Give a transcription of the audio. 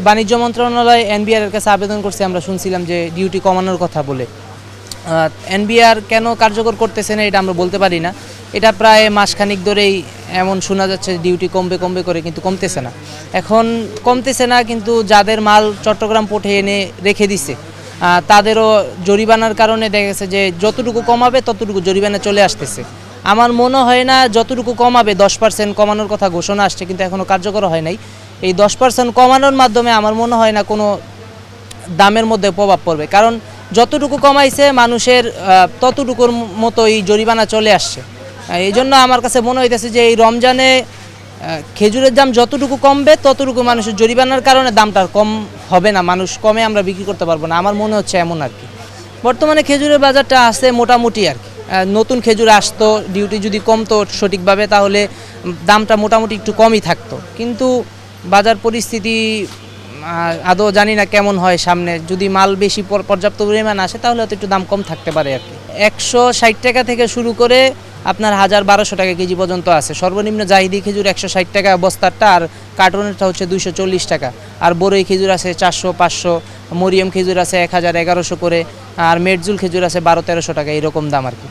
বাণিজ্য মন্ত্রণালয় এনবিআর এর কাছে আবেদন করছে, আমরা শুনছিলাম যে ডিউটি কমানোর কথা বলে। এনবিআর কেন কার্যকর করতেছে না এটা আমরা বলতে পারি না। এটা প্রায় মাসখানিক ধরেই এমন শোনা যাচ্ছে ডিউটি কমবে কমবে করে, কিন্তু কমতেছে না। এখন কমতেছে না, কিন্তু যাদের মাল চট্টগ্রাম পোর্টে এনে রেখে দিছে তাদেরও জরিমানার কারণে দেখা গেছে যে যতটুকু কমাবে ততটুকু জরিমানা চলে আসতেছে। আমার মনে হয় না যতটুকু কমাবে, 10% কমানোর কথা ঘোষণা আসছে কিন্তু এখনও কার্যকর হয় নাই। এই 10% কমানোর মাধ্যমে আমার মনে হয় না কোনো দামের মধ্যে প্রভাব পড়বে, কারণ যতটুকু কমাইছে মানুষের ততটুকুর মতোই জরিমানা চলে আসছে। এই জন্য আমার কাছে মনে হইতেছে যে এই রমজানে খেজুরের দাম যতটুকু কমবে ততটুকু মানুষের জরিমানার কারণে দামটা কম হবে না, মানুষ কমে আমরা বিক্রি করতে পারবো না, আমার মনে হচ্ছে এমন আর কি। বর্তমানে খেজুরের বাজারটা আছে মোটামুটি আর কি। নতুন খেজুর আসতো, ডিউটি যদি কমতো সঠিকভাবে তাহলে দামটা মোটামুটি একটু কমই থাকতো, কিন্তু বাজার পরিস্থিতি আদৌ জানি না কেমন হয় সামনে। যদি মাল বেশি পর্যাপ্ত পরিমাণ আসে তাহলে হয়তো একটু দাম কম থাকতে পারে আর কি। 160 টাকা থেকে শুরু করে আপনার 1000-1200 টাকা কেজি পর্যন্ত আছে। সর্বনিম্ন জাহিদি খেজুর 160 টাকা বস্তারটা, আর কার্টনেরটা হচ্ছে 240 টাকা। আর বড়ই খেজুর আছে 400-500, মরিয়ম খেজুর আছে 1000-1100 করে, আর মেটজুল খেজুর আছে 1200-1300 টাকা, এরকম দাম আর কি।